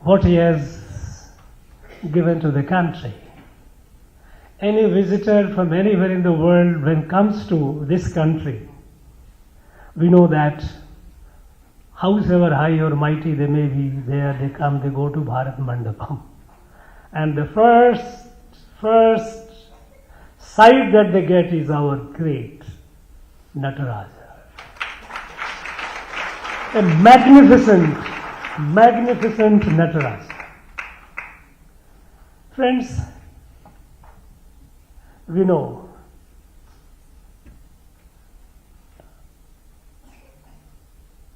what he has given to the country. Any visitor from anywhere in the world, when comes to this country, we know that howsoever high or mighty they may be, there they come, they go to Bharat Mandapam. And the first sight that they get is our great Nataraja. A magnificent Nataraja. Friends, we know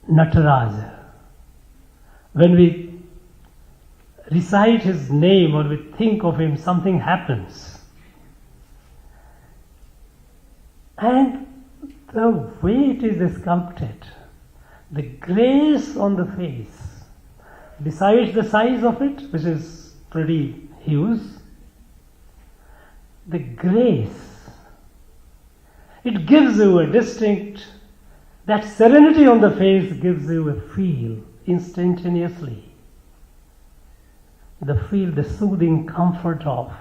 Nataraja. When we recite his name or we think of him, something happens. And the way it is sculpted, the grace on the face, besides the size of it, which is pretty huge, the grace, it gives you a distinct, that serenity on the face gives you a feel instantaneously. The feel, the soothing comfort of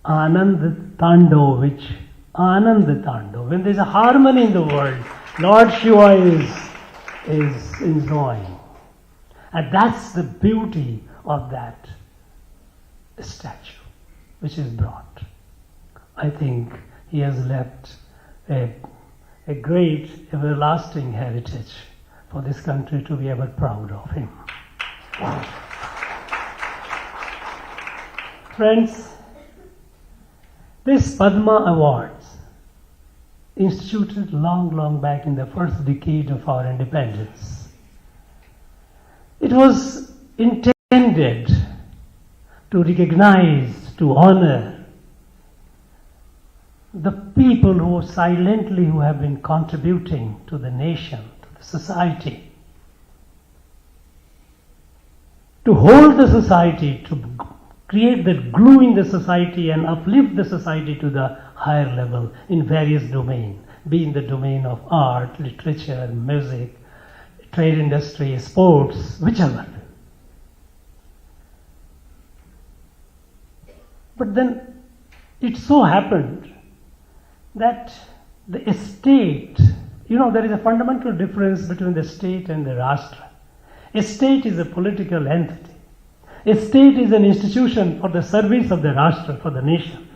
Anand Tando, which Anand Tando, when there's a harmony in the world, Lord Shiva is enjoying. And that's the beauty of that statue which is brought. I think he has left a great everlasting heritage for this country to be ever proud of him. Friends, this Padma Awards, instituted long back in the first decade of our independence, it was intended to recognize, to honor the people who have been contributing to the nation, to the society, to hold the society, to create that glue in the society and uplift the society to the higher level in various domains, be in the domain of art, literature, music, trade industry, sports, whichever. But then it so happened that the state, there is a fundamental difference between the state and the Rashtra. A state is a political entity. A state is an institution for the service of the Rashtra, for the nation.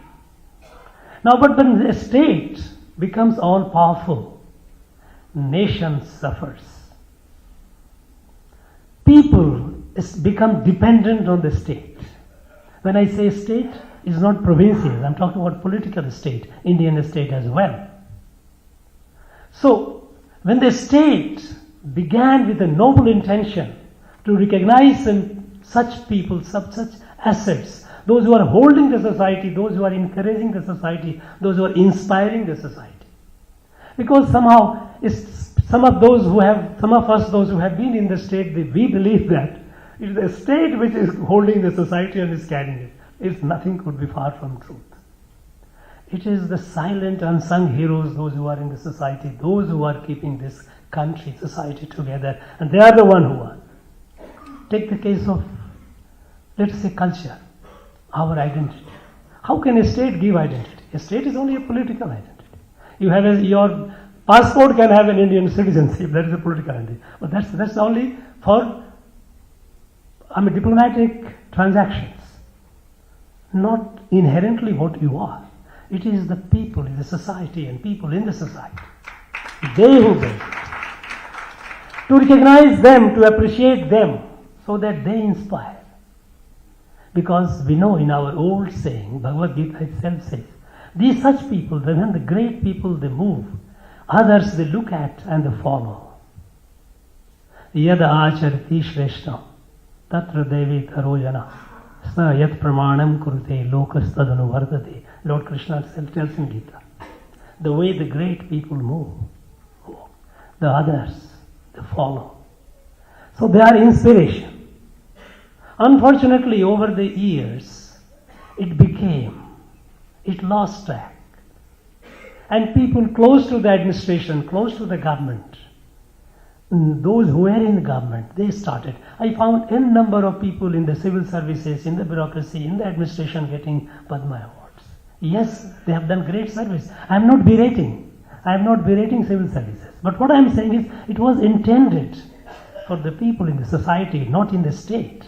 Now, but when a state becomes all powerful, nation suffers. People become dependent on the state. When I say state, it's not provincial. I'm talking about political state, Indian state as well. So, when the state began with a noble intention to recognize such people, such assets, those who are holding the society, those who are encouraging the society, those who are inspiring the society. Because somehow, some of us, those who have been in the state, we believe that it is the state which is holding the society and is carrying it. Nothing could be far from truth. It is the silent, unsung heroes, those who are in the society, those who are keeping this country, society together, and they are the one who are. Take the case of, let's say, culture, our identity. How can a state give identity? A state is only a political identity. You have your passport can have an Indian citizenship, that is a political identity. But that's only for diplomatic transactions. Not inherently what you are. It is the people in the society and people in the society. They who build it. To recognize them, to appreciate them, so that they inspire. Because we know in our old saying, Bhagavad Gita itself says, these such people, when the great people they move, others they look at and they follow. Yada acharati shreshtam, tatra devi tarojana, sa yat pramanam kurute lokas tadanu vardate. Lord Krishna tells in Gita. The way the great people move, the others, they follow. So they are inspiration. Unfortunately, over the years, it lost track. And people close to the administration, close to the government, those who were in the government, they started. I found n number of people in the civil services, in the bureaucracy, in the administration getting Padma awards. Yes, they have done great service. I am not berating. I am not berating civil services. But what I am saying is, it was intended for the people in the society, not in the state.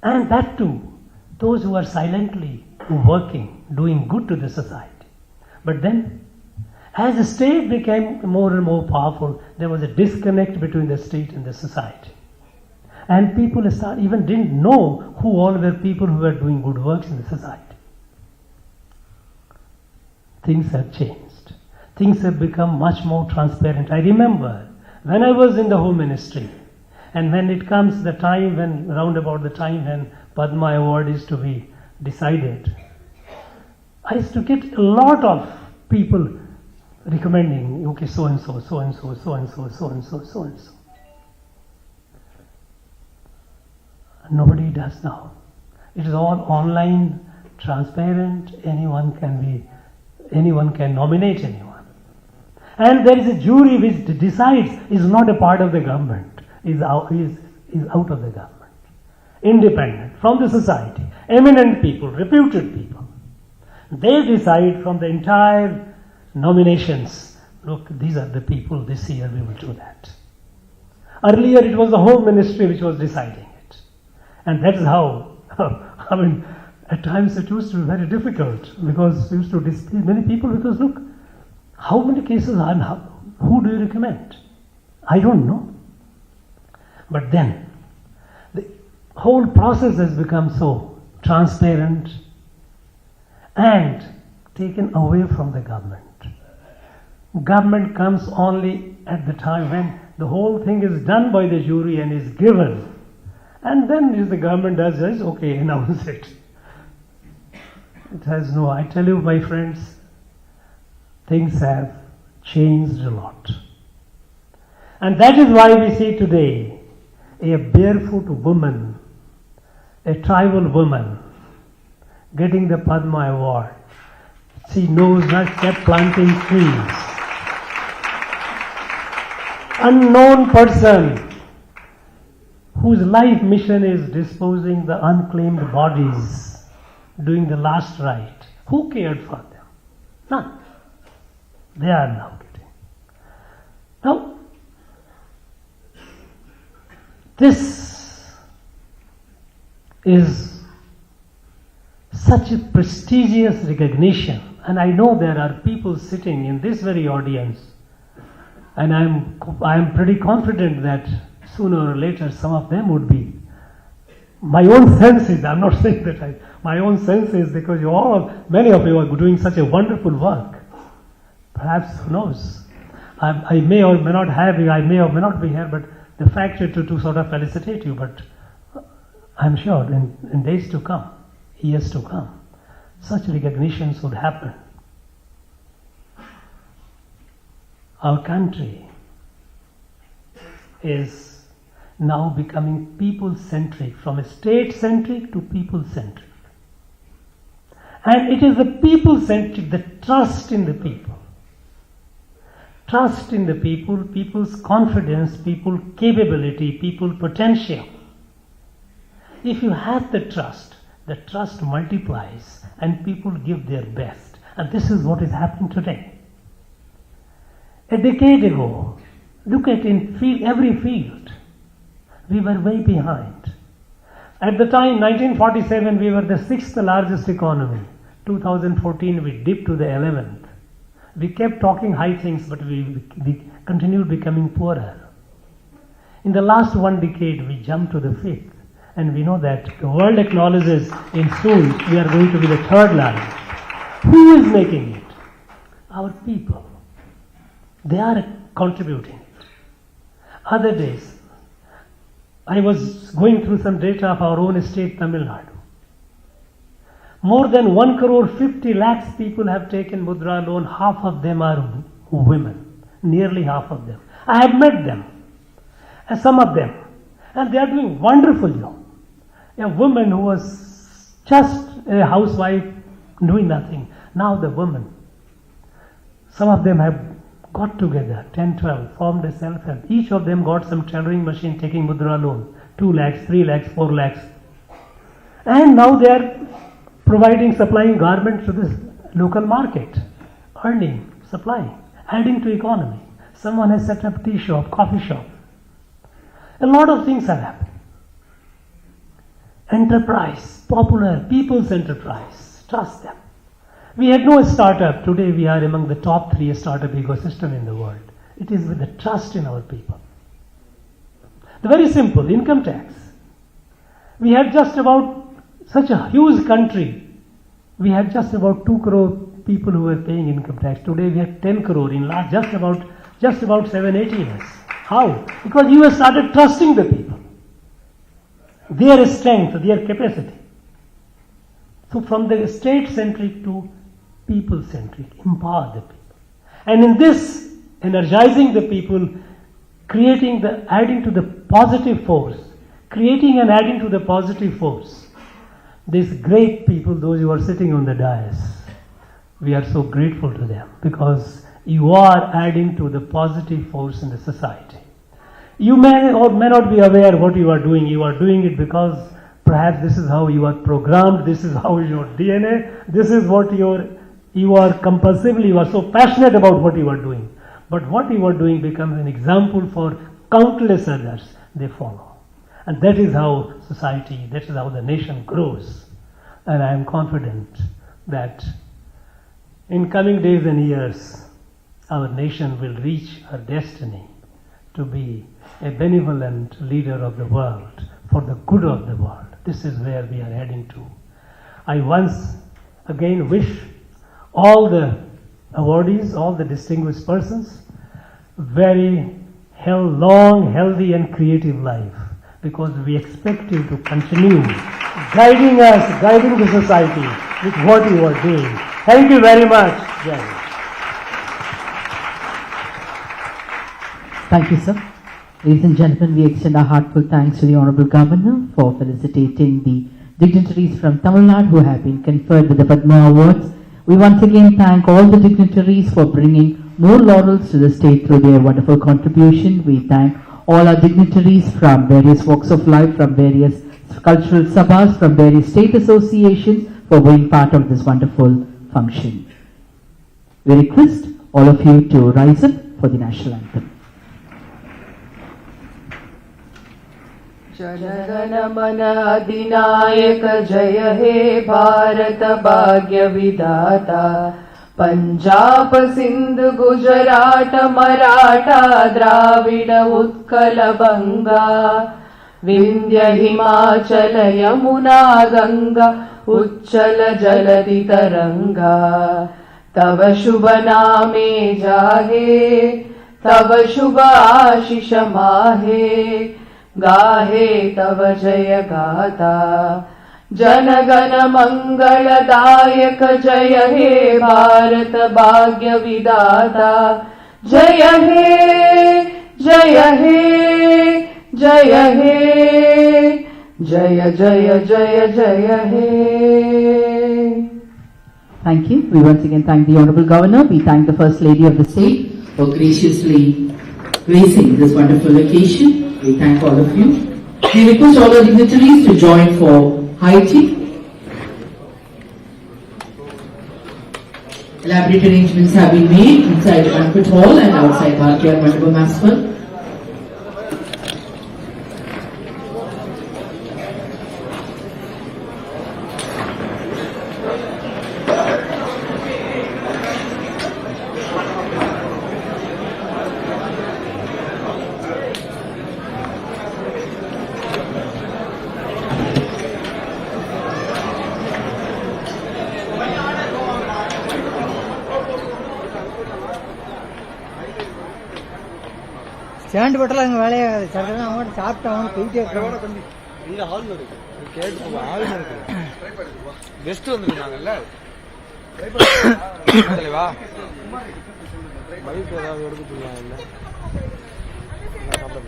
And that too, those who are silently working, doing good to the society. But then, as the state became more and more powerful, there was a disconnect between the state and the society. And people even didn't know who all were people who were doing good works in the society. Things have changed. Things have become much more transparent. I remember when I was in the Home Ministry, and when it comes the time when, round about the time when Padma Award is to be decided, I used to get a lot of people recommending, okay, so and so, so and so, so and so, so and so, so and so. Nobody does now. It is all online, transparent. Anyone can nominate anyone. And there is a jury which decides, is not a part of the government, is out of the government. Independent, from the society, eminent people, reputed people. They decide from the entire nominations, look, these are the people, this year we will do that. Earlier it was the Home Ministry which was deciding it. And that's how, I mean, at times it used to be very difficult because it used to displease many people because look, how many cases are now? Who do you recommend? I don't know. But then, the whole process has become so transparent and taken away from the government. Government comes only at the time when the whole thing is done by the jury and is given. And then if the government does this, okay, announce it. It has no, I tell you my friends, things have changed a lot. And that is why we see today a barefoot woman, a tribal woman, getting the Padma Award. She knows not kept planting trees. Unknown person whose life mission is disposing the unclaimed bodies, doing the last rite. Who cared for them? None. They are now getting. Now, this is such a prestigious recognition, and I know there are people sitting in this very audience, and I am pretty confident that sooner or later some of them would be. My own sense is, I'm not saying that my own sense is because many of you are doing such a wonderful work. Perhaps, who knows, I may or may not have you, I may or may not be here, but the fact is to sort of felicitate you, but I'm sure in days to come, years to come, such recognitions would happen. Our country is now becoming people-centric, from state-centric to people-centric. And it is the people-centric, the trust in the people. Trust in the people, people's confidence, people's capability, people's potential. If you have the trust multiplies and people give their best. And this is what is happening today. A decade ago, look at every field, we were way behind. At the time, 1947, we were the 6th largest economy. 2014, we dipped to the 11th. We kept talking high things, but we continued becoming poorer. In the last one decade, we jumped to the 5th. And we know that the world acknowledges in soon we are going to be the 3rd largest. Who is making it? Our people. They are contributing it. Other days, I was going through some data of our own state, Tamil Nadu. More than 1 crore 50 lakhs people have taken Mudra loan. Half of them are women. Nearly half of them. I have met them. And some of them. And they are doing wonderful job. A woman who was just a housewife doing nothing. Now the women. Some of them have got together, 10, 12, formed a self-help. Each of them got some tailoring machine taking mudra loan, 2 lakhs, 3 lakhs, 4 lakhs. And now they are providing, supplying garments to the local market, earning, supplying, adding to economy. Someone has set up tea shop, coffee shop. A lot of things are happening. Enterprise, popular, people's enterprise, trust them. We had no startup. Today we are among the top 3 startup ecosystem in the world. It is with the trust in our people. The very simple, income tax. We had just about such a huge country. We had just about 2 crore people who were paying income tax. Today we have 10 crore in last just about 7-8 years. How? Because you have started trusting the people, their strength, their capacity. So from the state-centric to people-centric, empower the people. And in this, energizing the people, adding to the positive force, creating and adding to the positive force. These great people, those who are sitting on the dais, we are so grateful to them because you are adding to the positive force in the society. You may or may not be aware what you are doing. You are doing it because perhaps this is how you are programmed, this is how your DNA, this is what you are compulsively, you are so passionate about what you are doing. But what you are doing becomes an example for countless others. They follow. And that is how society, that is how the nation grows. And I am confident that in coming days and years, our nation will reach her destiny to be a benevolent leader of the world for the good of the world. This is where we are heading to. I once again wish all the awardees, all the distinguished persons, very long, healthy and creative life, because we expect you to continue guiding us, guiding the society with what you are doing. Thank you very much. Jai. Thank you, sir. Ladies and gentlemen, we extend our heartfelt thanks to the Honorable Governor for felicitating the dignitaries from Tamil Nadu who have been conferred with the Padma Awards. We once again thank all the dignitaries for bringing more laurels to the state through their wonderful contribution. We thank all our dignitaries from various walks of life, from various cultural sabhas, from various state associations for being part of this wonderful function. We request all of you to rise up for the national anthem. जनगण मन अधिनायक जय हे भारत भाग्य विधाता पंजाब सिंध गुजरात मराठा द्राविड उत्कल बंगा विंध्य हिमाचल यमुना गंगा उच्चल जलधि तरंगा तव शुभ नामे जाहे तव शुभ आशीष माहे गाहे तव जय गाथा जनगण मंगलदायक जय हे भारत भाग्य विधाता जय हे जय हे जय हे जय जय जय जय हे. Thank you. We once again thank the Honorable Governor. We thank the First Lady of the state for graciously gracing this wonderful occasion. We thank all of you. We request all the dignitaries to join for high tea. Elaborate arrangements have been made inside the banquet hall and outside Bharatiya Mandapam as well. Stand போட்டாலும் அங்கே வேலையாகாது. சடனாக அவங்கள்ட்ட சாப்பிட்டு அவங்க போயிட்டே இருக்காங்க. இந்த hall இருக்கு கேட்டு ஆள் இருக்கு கெஸ்ட் வந்துருக்காங்கல்ல வா பைக் ஏதாவது எடுக்க சொல்லுவாங்கல்ல சாப்பிட